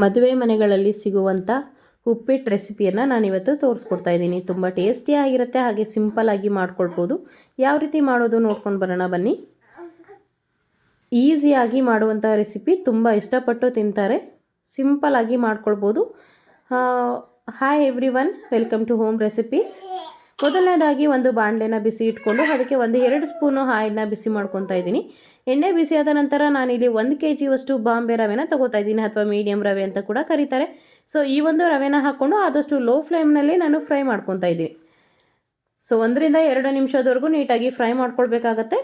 ಮದುವೆ ಮನೆಗಳಲ್ಲಿ ಸಿಗುವಂಥ ಉಪ್ಪಿಟ್ಟು ರೆಸಿಪಿಯನ್ನು ನಾನಿವತ್ತು ತೋರಿಸ್ಕೊಡ್ತಾ ಇದ್ದೀನಿ. ತುಂಬ ಟೇಸ್ಟಿಯಾಗಿರುತ್ತೆ, ಹಾಗೆ ಸಿಂಪಲ್ಲಾಗಿ ಮಾಡ್ಕೊಳ್ಬೋದು. ಯಾವ ರೀತಿ ಮಾಡೋದು ನೋಡ್ಕೊಂಡು ಬರೋಣ ಬನ್ನಿ. ಈಸಿಯಾಗಿ ಮಾಡುವಂಥ ರೆಸಿಪಿ, ತುಂಬ ಇಷ್ಟಪಟ್ಟು ತಿಂತಾರೆ. ಸಿಂಪಲ್ಲಾಗಿ ಮಾಡ್ಕೊಳ್ಬೋದು. Hi everyone, welcome to home recipes. ಮೊದಲನೇದಾಗಿ ಒಂದು ಬಾಣಲೆನ ಬಿಸಿ ಇಟ್ಕೊಂಡು ಅದಕ್ಕೆ 1-2 ಸ್ಪೂನು ಆಯಿಲ್ನ ಬಿಸಿ ಮಾಡ್ಕೊತಾ ಇದ್ದೀನಿ. ಎಣ್ಣೆ ಬಿಸಿ ಆದ ನಂತರ ನಾನಿಲ್ಲಿ 1 kg ಬಾಂಬೆ ರವೆನ ತಗೋತಾ ಇದ್ದೀನಿ, ಅಥವಾ ಮೀಡಿಯಮ್ ರವೆ ಅಂತ ಕೂಡ ಕರೀತಾರೆ. ಸೊ ಈ ಒಂದು ರವೆನ ಹಾಕ್ಕೊಂಡು ಆದಷ್ಟು ಲೋ ಫ್ಲೇಮ್ನಲ್ಲಿ ನಾನು ಫ್ರೈ ಮಾಡ್ಕೊತಾ ಇದ್ದೀನಿ. ಸೊ 1-2 ನಿಮಿಷದವರೆಗೂ ನೀಟಾಗಿ ಫ್ರೈ ಮಾಡ್ಕೊಳ್ಬೇಕಾಗತ್ತೆ.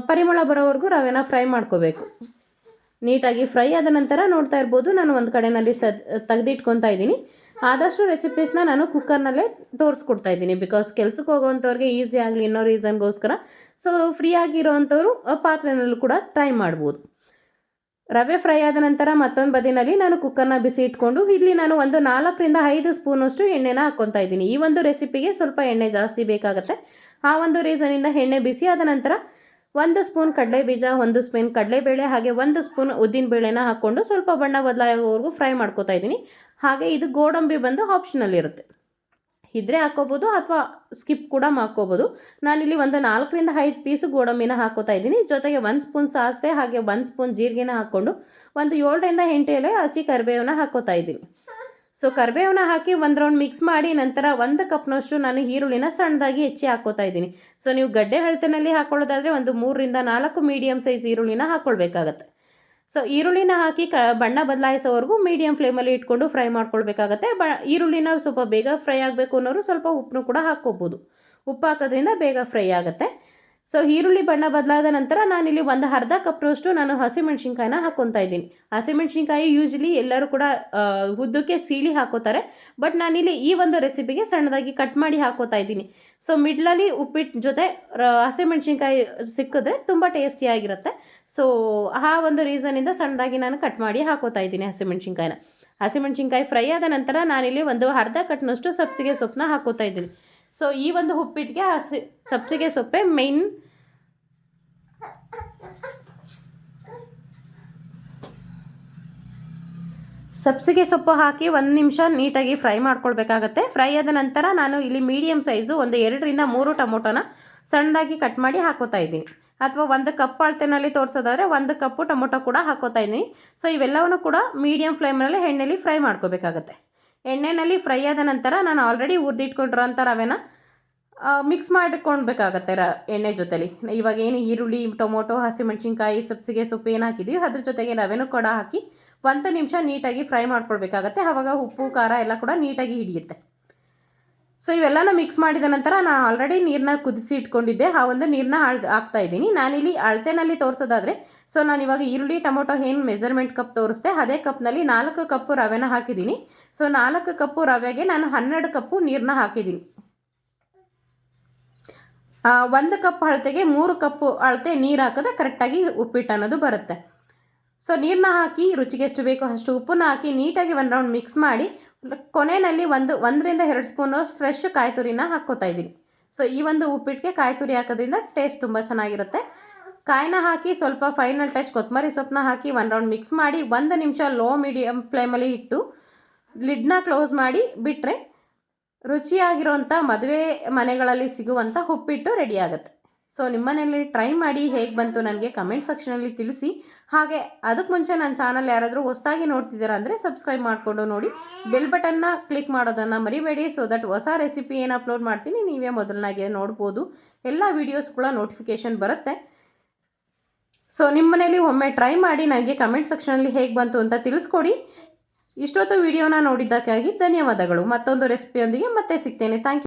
ಪರಿಮಳ ಬರೋವರೆಗೂ ರವೆನ ಫ್ರೈ ಮಾಡ್ಕೋಬೇಕು. ನೀಟಾಗಿ ಫ್ರೈ ಆದ ನಂತರ ನೋಡ್ತಾ ಇರ್ಬೋದು, ನಾನು ಒಂದು ಕಡೆಯಲ್ಲಿ ತೆಗೆದಿಟ್ಕೊತಾ ಇದ್ದೀನಿ. ಆದಷ್ಟು ರೆಸಿಪೀಸ್ನ ನಾನು ಕುಕ್ಕರ್ನಲ್ಲೇ ತೋರಿಸ್ಕೊಡ್ತಾ ಇದ್ದೀನಿ, ಬಿಕಾಸ್ ಕೆಲ್ಸಕ್ಕೆ ಹೋಗೋವಂಥವ್ರಿಗೆ ಈಸಿ ಆಗಲಿ ಅನ್ನೋ ರೀಸನ್ಗೋಸ್ಕರ. ಸೊ ಫ್ರೀ ಆಗಿರೋವಂಥವ್ರು ಪಾತ್ರೆನಲ್ಲೂ ಕೂಡ ಟ್ರೈ ಮಾಡ್ಬೋದು. ರವೆ ಫ್ರೈ ಆದ ನಂತರ ಮತ್ತೊಂದು ಬದಿನಲ್ಲಿ ನಾನು ಕುಕ್ಕರ್ನ ಬಿಸಿ ಇಟ್ಕೊಂಡು ಇಲ್ಲಿ ನಾನು ಒಂದು 4-5 ಸ್ಪೂನಷ್ಟು ಎಣ್ಣೆನ ಹಾಕ್ಕೊತಾ ಇದ್ದೀನಿ. ಈ ಒಂದು ರೆಸಿಪಿಗೆ ಸ್ವಲ್ಪ ಎಣ್ಣೆ ಜಾಸ್ತಿ ಬೇಕಾಗುತ್ತೆ. ಆ ಒಂದು ರೀಸನಿಂದ ಎಣ್ಣೆ ಬಿಸಿ ಆದ ನಂತರ 1 ಸ್ಪೂನ್ ಕಡಲೆ ಬೀಜ, 1 ಸ್ಪೂನ್ ಕಡಲೆಬೇಳೆ, ಹಾಗೆ 1 ಸ್ಪೂನ್ ಉದ್ದಿನ ಬೇಳೆನ ಹಾಕ್ಕೊಂಡು ಸ್ವಲ್ಪ ಬಣ್ಣ ಬದಲಾಗೋವರೆಗೂ ಫ್ರೈ ಮಾಡ್ಕೊತಾ ಇದ್ದೀನಿ. ಹಾಗೆ ಇದು ಗೋಡಂಬಿ ಬಂದು ಆಪ್ಷನಲ್ ಇರುತ್ತೆ, ಇದ್ರೆ ಹಾಕೋಬೋದು ಅಥವಾ ಸ್ಕಿಪ್ ಕೂಡ ಮಾಡ್ಕೋಬೋದು. ನಾನಿಲ್ಲಿ ಒಂದು 4-5 ಪೀಸ್ ಗೋಡಂಬಿನ ಹಾಕೋತಾ ಇದ್ದೀನಿ. ಜೊತೆಗೆ 1 ಸ್ಪೂನ್ ಸಾಸಿವೆ, ಹಾಗೆ 1 ಸ್ಪೂನ್ ಜೀರಿಗೆನ ಹಾಕ್ಕೊಂಡು ಒಂದು 7-8 ಎಲೆ ಹಸಿ ಕರಿಬೇವನ್ನ ಹಾಕೋತಾ ಇದ್ದೀನಿ. ಸೊ ಕರಿಬೇವನ್ನ ಹಾಕಿ ಒಂದು ರೌಂಡ್ ಮಿಕ್ಸ್ ಮಾಡಿ ನಂತರ 1 ಕಪ್ನಷ್ಟು ನಾನು ಈರುಳ್ಳಿನ ಸಣ್ಣದಾಗಿ ಹೆಚ್ಚಿ ಹಾಕೋತಾ ಇದ್ದೀನಿ. ಸೊ ನೀವು ಗಡ್ಡೆ ಅಳತೆನಲ್ಲಿ ಹಾಕೊಳ್ಳೋದಾದರೆ ಒಂದು 3-4 ಮೀಡಿಯಮ್ ಸೈಜ್ ಈರುಳ್ಳಿನ ಹಾಕ್ಕೊಳ್ಬೇಕಾಗತ್ತೆ. ಸೊ ಈರುಳ್ಳಿನ ಹಾಕಿ ಬಣ್ಣ ಬದಲಾಯಿಸೋವರೆಗೂ ಮೀಡಿಯಮ್ ಫ್ಲೇಮಲ್ಲಿ ಇಟ್ಕೊಂಡು ಫ್ರೈ ಮಾಡ್ಕೊಳ್ಬೇಕಾಗತ್ತೆ. ಈರುಳ್ಳಿನ ಸ್ವಲ್ಪ ಬೇಗ ಫ್ರೈ ಆಗಬೇಕು ಅನ್ನೋರು ಸ್ವಲ್ಪ ಉಪ್ಪನ್ನು ಕೂಡ ಹಾಕ್ಕೋಬೋದು. ಉಪ್ಪು ಹಾಕೋದ್ರಿಂದ ಬೇಗ ಫ್ರೈ ಆಗುತ್ತೆ. ಸೊ ಈರುಳ್ಳಿ ಬಣ್ಣ ಬದಲಾದ ನಂತರ ನಾನಿಲ್ಲಿ ಒಂದು ಅರ್ಧ ಕಪ್ನಷ್ಟು ನಾನು ಹಸಿಮೆಣ್ಸಿನ್ಕಾಯಿನ ಹಾಕ್ಕೊತಾ ಇದ್ದೀನಿ. ಹಸಿಮೆಣ್ಸಿನ್ಕಾಯಿ ಯೂಶ್ವಲಿ ಎಲ್ಲರೂ ಕೂಡ ಉದ್ದಕ್ಕೆ ಸೀಳಿ ಹಾಕೋತಾರೆ, ಬಟ್ ನಾನಿಲ್ಲಿ ಈ ಒಂದು ರೆಸಿಪಿಗೆ ಸಣ್ಣದಾಗಿ ಕಟ್ ಮಾಡಿ ಹಾಕೋತಾ ಇದ್ದೀನಿ. ಸೊ ಮಿಡ್ಲಲ್ಲಿ ಉಪ್ಪಿಟ್ಟು ಜೊತೆ ಹಸಿಮೆಣ್ಸಿನ್ಕಾಯಿ ಸಿಕ್ಕಿದ್ರೆ ತುಂಬ ಟೇಸ್ಟಿಯಾಗಿರುತ್ತೆ. ಸೊ ಆ ಒಂದು ರೀಸನಿಂದ ಸಣ್ಣದಾಗಿ ನಾನು ಕಟ್ ಮಾಡಿ ಹಾಕೋತಾ ಇದ್ದೀನಿ ಹಸಿಮೆಣ್ಸಿನ್ಕಾಯಿನ. ಹಸಿಮೆಣ್ಸಿನ್ಕಾಯಿ ಫ್ರೈ ಆದ ನಂತರ ನಾನಿಲ್ಲಿ ಒಂದು ಅರ್ಧ ಕಟ್ನಷ್ಟು ಸಬ್ಸಿಗೆ ಸೊಪ್ಪನ್ನ ಹಾಕೋತಾ ಇದ್ದೀನಿ. ಸೊ ಈ ಒಂದು ಉಪ್ಪಿಟ್ಟಿಗೆ ಸಬ್ಸಿಗೆ ಸೊಪ್ಪೆ ಮೇನ್. ಸಬ್ಸಿಗೆ ಸೊಪ್ಪು ಹಾಕಿ 1 ನಿಮಿಷ ನೀಟಾಗಿ ಫ್ರೈ ಮಾಡ್ಕೊಳ್ಬೇಕಾಗತ್ತೆ. ಫ್ರೈ ಆದ ನಂತರ ನಾನು ಇಲ್ಲಿ ಮೀಡಿಯಮ್ ಸೈಜು ಒಂದು 2-3 ಟೊಮೊಟೊನ ಸಣ್ಣದಾಗಿ ಕಟ್ ಮಾಡಿ ಹಾಕೋತಾ ಇದ್ದೀನಿ. ಅಥವಾ 1 ಕಪ್ ಅಳತೆನಲ್ಲಿ ತೋರಿಸೋದಾದರೆ 1 ಕಪ್ಪು ಟೊಮೊಟೊ ಕೂಡ ಹಾಕೋತಾ ಇದ್ದೀನಿ. ಸೊ ಇವೆಲ್ಲವನ್ನು ಕೂಡ ಮೀಡಿಯಮ್ ಫ್ಲೇಮ್ನಲ್ಲಿ ಎಣ್ಣೆಯಲ್ಲಿ ಫ್ರೈ ಮಾಡ್ಕೋಬೇಕಾಗತ್ತೆ. ಎಣ್ಣೆಯಲ್ಲಿ ಫ್ರೈ ಆದ ನಂತರ ನಾನು ಆಲ್ರೆಡಿ ಹುರಿದಿಟ್ಕೊಂಡಿರೋಂಥ ರವೆನ ಮಿಕ್ಸ್ ಮಾಡಿಕೊಳ್ಬೇಕಾಗತ್ತೆ ಎಣ್ಣೆ ಜೊತೆಲಿ. ಇವಾಗ ಏನು ಈರುಳ್ಳಿ, ಟೊಮೊಟೊ, ಹಸಿಮೆಣ್ಸಿನ್ಕಾಯಿ, ಸಬ್ಸಿಗೆ ಸೊಪ್ಪು ಏನು ಹಾಕಿದ್ದೀವಿ ಅದ್ರ ಜೊತೆಗೆ ರವೆನೂ ಕೂಡ ಹಾಕಿ 1 ನಿಮಿಷ ನೀಟಾಗಿ ಫ್ರೈ ಮಾಡ್ಕೊಳ್ಬೇಕಾಗತ್ತೆ. ಆವಾಗ ಉಪ್ಪು ಖಾರ ಎಲ್ಲ ಕೂಡ ನೀಟಾಗಿ ಹಿಡಿಯುತ್ತೆ. ಸೊ ಇವೆಲ್ಲನ ಮಿಕ್ಸ್ ಮಾಡಿದ ನಂತರ ನಾನು ಆಲ್ರೆಡಿ ನೀರನ್ನ ಕುದಿಸಿ ಇಟ್ಕೊಂಡಿದ್ದೆ, ಆ ಒಂದು ನೀರನ್ನ ಹಾಕ್ತಾ ಇದ್ದೀನಿ. ನಾನಿಲ್ಲಿ ಅಳತೆನಲ್ಲಿ ತೋರಿಸೋದಾದರೆ, ಸೊ ನಾನು ಇವಾಗ ಈರುಳ್ಳಿ ಟೊಮೊಟೊ ಏನು ಮೆಜರ್ಮೆಂಟ್ ಕಪ್ ತೋರಿಸ್ದೆ ಅದೇ ಕಪ್ನಲ್ಲಿ 4 ಕಪ್ಪು ರವೆನ ಹಾಕಿದ್ದೀನಿ. ಸೊ 4 ಕಪ್ಪು ರವೆಗೆ ನಾನು 12 ಕಪ್ಪು ನೀರನ್ನ ಹಾಕಿದ್ದೀನಿ. 1 ಕಪ್ ಅಳತೆಗೆ 3 ಕಪ್ಪು ಅಳತೆ ನೀರು ಹಾಕಿದ್ರೆ ಕರೆಕ್ಟಾಗಿ ಉಪ್ಪಿಟ್ಟು ಅನ್ನೋದು ಬರುತ್ತೆ. ಸೊ ನೀರನ್ನ ಹಾಕಿ ರುಚಿಗೆ ಎಷ್ಟು ಬೇಕೋ ಅಷ್ಟು ಉಪ್ಪನ್ನ ಹಾಕಿ ನೀಟಾಗಿ 1 ರೌಂಡ್ ಮಿಕ್ಸ್ ಮಾಡಿ ಕೊನೆಯಲ್ಲಿ 1-2 ಸ್ಪೂನು ಫ್ರೆಶ್ ಕಾಯಿ ತುರಿನ ಹಾಕ್ಕೋತಾ ಇದ್ದೀನಿ. ಸೊ ಈ ಒಂದು ಉಪ್ಪಿಟ್ಟಿಗೆ ಕಾಯಿ ತುರಿ ಹಾಕೋದ್ರಿಂದ ಟೇಸ್ಟ್ ತುಂಬ ಚೆನ್ನಾಗಿರುತ್ತೆ. ಕಾಯಿನ ಹಾಕಿ ಸ್ವಲ್ಪ ಫೈನಲ್ ಟಚ್ ಕೊತ್ತಂಬರಿ ಸೊಪ್ಪನ್ನ ಹಾಕಿ 1 ರೌಂಡ್ ಮಿಕ್ಸ್ ಮಾಡಿ 1 ನಿಮಿಷ ಲೋ ಮೀಡಿಯಮ್ ಫ್ಲೇಮಲ್ಲಿ ಇಟ್ಟು ಲಿಡ್ನ ಕ್ಲೋಸ್ ಮಾಡಿ ಬಿಟ್ಟರೆ ರುಚಿಯಾಗಿರೋಂಥ ಮದುವೆ ಮನೆಗಳಲ್ಲಿ ಸಿಗುವಂಥ ಉಪ್ಪಿಟ್ಟು ರೆಡಿ ಆಗುತ್ತೆ. ಸೊ ನಿಮ್ಮನೇಲಿ ಟ್ರೈ ಮಾಡಿ ಹೇಗೆ ಬಂತು ನನಗೆ ಕಮೆಂಟ್ ಸೆಕ್ಷನಲ್ಲಿ ತಿಳಿಸಿ. ಹಾಗೆ ಅದಕ್ಕೆ ಮುಂಚೆ ನನ್ನ ಚಾನಲ್ ಯಾರಾದರೂ ಹೊಸದಾಗಿ ನೋಡ್ತಿದ್ದೀರಾ ಅಂದರೆ ಸಬ್ಸ್ಕ್ರೈಬ್ ಮಾಡಿಕೊಂಡು ನೋಡಿ, ಬೆಲ್ ಬಟನ್ನ ಕ್ಲಿಕ್ ಮಾಡೋದನ್ನು ಮರಿಬೇಡಿ. ಸೊ ದಟ್ ಹೊಸ ರೆಸಿಪಿ ಏನು ಅಪ್ಲೋಡ್ ಮಾಡ್ತೀನಿ ನೀವೇ ಮೊದಲನಾಗೆ ನೋಡ್ಬೋದು. ಎಲ್ಲ ವೀಡಿಯೋಸ್ ಕೂಡ ನೋಟಿಫಿಕೇಷನ್ ಬರುತ್ತೆ. ಸೊ ನಿಮ್ಮನೇಲಿ ಒಮ್ಮೆ ಟ್ರೈ ಮಾಡಿ ನನಗೆ ಕಮೆಂಟ್ ಸೆಕ್ಷನಲ್ಲಿ ಹೇಗೆ ಬಂತು ಅಂತ ತಿಳಿಸ್ಕೊಡಿ. ಇಷ್ಟೊತ್ತು ವಿಡಿಯೋನ ನೋಡಿದ್ದಕ್ಕಾಗಿ ಧನ್ಯವಾದಗಳು. ಮತ್ತೊಂದು ರೆಸಿಪಿಯೊಂದಿಗೆ ಮತ್ತೆ ಸಿಗ್ತೇನೆ. Thank you.